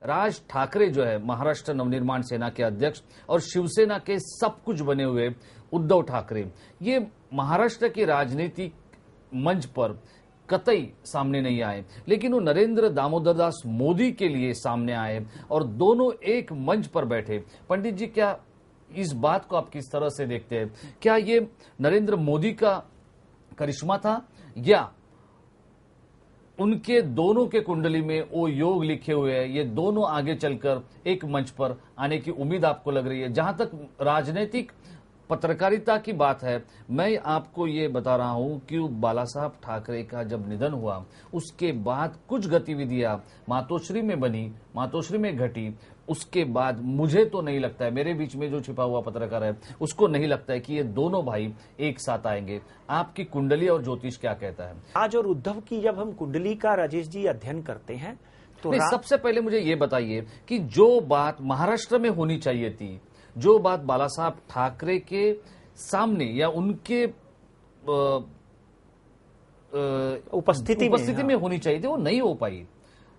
राज ठाकरे जो है महाराष्ट्र नवनिर्माण सेना के अध्यक्ष और शिवसेना के सब कुछ बने हुए उद्धव ठाकरे, ये महाराष्ट्र के राजनीतिक मंच पर कतई सामने नहीं आए, लेकिन वो नरेंद्र दामोदर दास मोदी के लिए सामने आए और दोनों एक मंच पर बैठे। पंडित जी, क्या इस बात को आप किस तरह से देखते हैं? क्या ये नरेंद्र मोदी का करिश्मा था या उनके दोनों के कुंडली में वो योग लिखे हुए हैं, ये दोनों आगे चलकर एक मंच पर आने की उम्मीद आपको लग रही है? जहां तक राजनीतिक पत्रकारिता की बात है, मैं आपको ये बता रहा हूं कि बाला साहब ठाकरे का जब निधन हुआ उसके बाद कुछ गतिविधियां मातोश्री में बनी, मातोश्री में घटी, उसके बाद मुझे तो नहीं लगता है, मेरे बीच में जो छिपा हुआ पत्रकार है उसको नहीं लगता है कि ये दोनों भाई एक साथ आएंगे। आपकी कुंडली और ज्योतिष क्या कहता है? आज और उद्धव की जब हम कुंडली का राजेश जी अध्ययन करते हैं तो सबसे पहले मुझे ये बताइए कि जो बात महाराष्ट्र में होनी चाहिए थी, जो बात बाला साहब ठाकरे के सामने या उनके उपस्थिति में होनी चाहिए थी, वो नहीं हो पाई।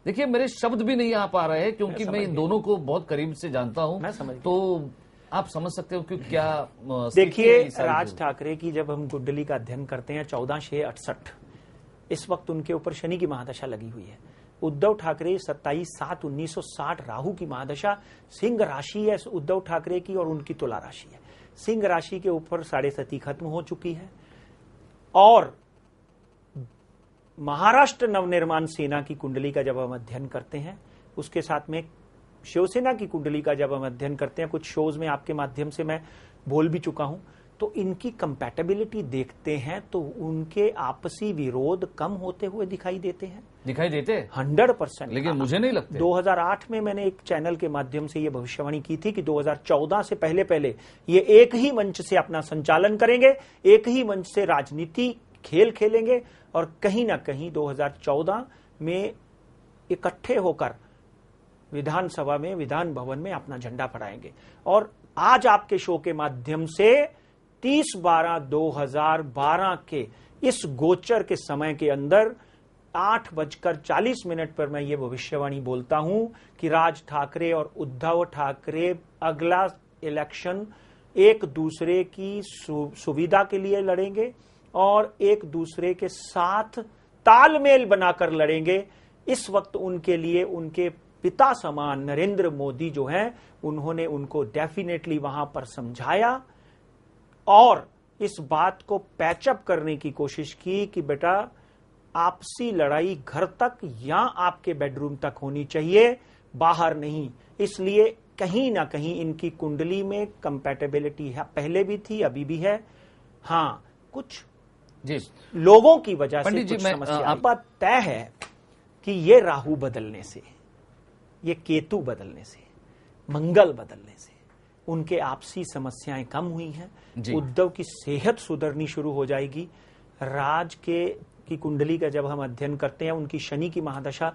देखिए, मेरे शब्द भी नहीं आ पा रहे हैं क्योंकि मैं इन दोनों को बहुत करीब से जानता हूं, तो आप समझ सकते हो कि क्या। देखिए, राज ठाकरे की जब हम कुंडली का अध्ययन करते हैं 14/6/68, इस वक्त उनके ऊपर शनि की महादशा लगी हुई है। उद्धव ठाकरे 27/7/1960 राहु की महादशा, सिंह राशि है उद्धव ठाकरे की और उनकी तुला राशि है। सिंह राशि के ऊपर 7.5 खत्म हो चुकी है और महाराष्ट्र नवनिर्माण सेना की कुंडली का जब हम अध्ययन करते हैं, उसके साथ में शिवसेना की कुंडली का जब हम अध्ययन करते हैं, कुछ शोज में आपके माध्यम से मैं बोल भी चुका हूं, तो इनकी कंपैटिबिलिटी देखते हैं तो उनके आपसी विरोध कम होते हुए दिखाई देते हैं। 100%। लेकिन मुझे नहीं लगता। 2008 में मैंने एक चैनल के माध्यम से ये भविष्यवाणी की थी कि 2014 से पहले ये एक ही मंच से अपना संचालन करेंगे, एक ही मंच से राजनीति खेल खेलेंगे और कहीं ना कहीं 2014 में इकट्ठे होकर विधानसभा में, विधान भवन में अपना झंडा फहराएंगे। और आज आपके शो के माध्यम से 30/12/2012 के इस गोचर के समय के अंदर 8:40 पर मैं ये भविष्यवाणी बोलता हूं कि राज ठाकरे और उद्धव ठाकरे अगला इलेक्शन एक दूसरे की सुविधा के लिए लड़ेंगे और एक दूसरे के साथ तालमेल बनाकर लड़ेंगे। इस वक्त उनके लिए उनके पिता समान नरेंद्र मोदी जो हैं, उन्होंने उनको डेफिनेटली वहां पर समझाया और इस बात को पैचअप करने की कोशिश की कि बेटा, आपसी लड़ाई घर तक या आपके बेडरूम तक होनी चाहिए, बाहर नहीं। इसलिए कहीं ना कहीं इनकी कुंडली में कंपैटिबिलिटी है, पहले भी थी, अभी भी है। हाँ, कुछ जी लोगों की वजह से कुछ समस्या। बात तय है कि ये राहु बदलने से, ये केतु बदलने से, मंगल बदलने से उनके आपसी समस्याएं कम हुई हैं। उद्धव की सेहत सुधरनी शुरू हो जाएगी। राज की कुंडली का जब हम अध्ययन करते हैं, उनकी शनि की महादशा,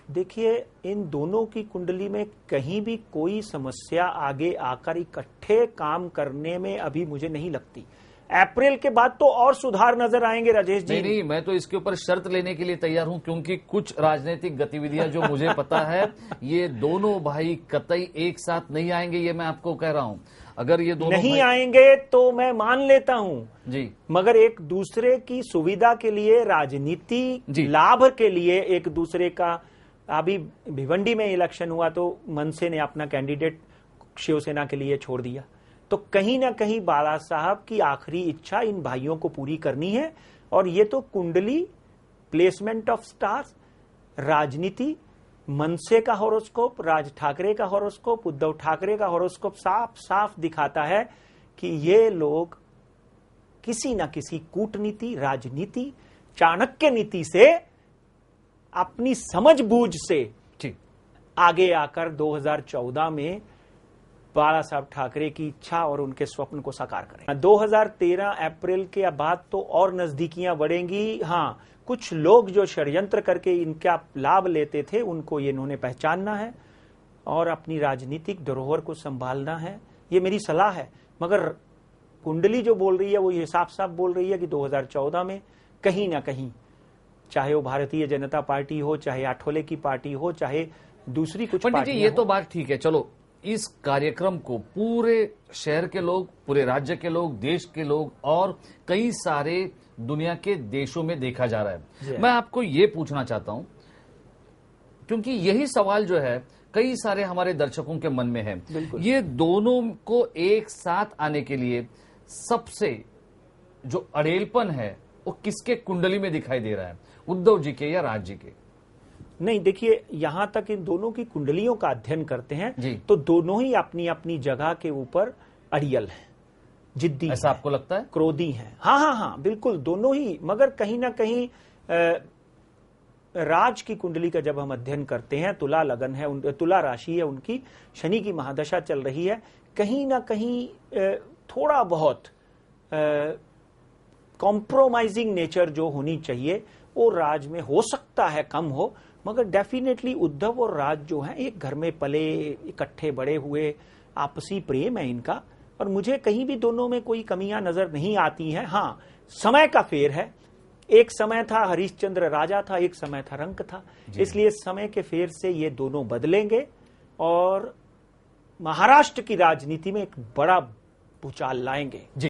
देखिए इन दोनों की कुंडली में कहीं भी कोई समस्या आगे आकर इकट्ठे काम करने में अभी मुझे नहीं लगती। अप्रैल के बाद तो और सुधार नजर आएंगे राजेश जी। नहीं, मैं तो इसके ऊपर शर्त लेने के लिए तैयार हूं क्योंकि कुछ राजनीतिक गतिविधियां जो मुझे पता है, ये दोनों भाई कतई एक साथ नहीं आएंगे, ये मैं आपको कह रहा हूं। अगर ये दोनों नहीं आएंगे तो मैं मान लेता हूं जी, मगर एक दूसरे की सुविधा के लिए, राजनीति लाभ के लिए एक दूसरे का, अभी भिवंडी में इलेक्शन हुआ तो मनसे ने अपना कैंडिडेट शिवसेना के लिए छोड़ दिया, तो कहीं ना कहीं बाला साहब की आखिरी इच्छा इन भाइयों को पूरी करनी है। और ये तो कुंडली, प्लेसमेंट ऑफ स्टार्स, राजनीति, मनसे का हॉरोस्कोप, राज ठाकरे का हॉरोस्कोप, उद्धव ठाकरे का हॉरोस्कोप साफ साफ दिखाता है कि ये लोग किसी न किसी कूटनीति, राजनीति, चाणक्य नीति से, अपनी समझबूझ से आगे आकर 2014 में बाला साहब ठाकरे की इच्छा और उनके स्वप्न को साकार करें। 2013 अप्रैल के बाद तो और नजदीकियां बढ़ेंगी। हाँ, कुछ लोग जो षड्यंत्र करके इनका लाभ लेते थे, उनको ये इन्होंने पहचानना है और अपनी राजनीतिक धरोहर को संभालना है, ये मेरी सलाह है। मगर कुंडली जो बोल रही है वो ये साफ साफ बोल रही है कि 2014 में कहीं ना कहीं, चाहे वो भारतीय जनता पार्टी हो, चाहे आठवले की पार्टी हो, चाहे दूसरी कुछ पंडित जी, ये तो बात ठीक है। चलो, इस कार्यक्रम को पूरे शहर के लोग, पूरे राज्य के लोग, देश के लोग और कई सारे दुनिया के देशों में देखा जा रहा है। मैं आपको ये पूछना चाहता हूं, क्योंकि यही सवाल जो है कई सारे हमारे दर्शकों के मन में है, ये दोनों को एक साथ आने के लिए सबसे जो अड़ेलपन है वो किसके कुंडली में दिखाई दे रहा है, उद्धव जी के या राज जी के? नहीं, देखिए, यहां तक इन दोनों की कुंडलियों का अध्ययन करते हैं तो दोनों ही अपनी अपनी जगह के ऊपर अड़ियल हैं, जिद्दी, ऐसा आपको लगता है? क्रोधी हैं। हाँ हाँ हाँ, बिल्कुल, दोनों ही। मगर कहीं ना कहीं राज की कुंडली का जब हम अध्ययन करते हैं, तुला लगन है, तुला राशि है उनकी, शनि की महादशा चल रही है, कहीं ना कहीं थोड़ा बहुत कॉम्प्रोमाइजिंग नेचर जो होनी चाहिए वो राज में हो सकता है कम हो, मगर डेफिनेटली उद्धव और राज जो हैं एक घर में पले, इकट्ठे बड़े हुए, आपसी प्रेम है इनका, और मुझे कहीं भी दोनों में कोई कमियां नजर नहीं आती हैं। हाँ, समय का फेर है, एक समय था हरिश्चंद्र राजा था, एक समय था रंक था, इसलिए समय के फेर से ये दोनों बदलेंगे और महाराष्ट्र की राजनीति में एक बड़ा भूचाल लाएंगे।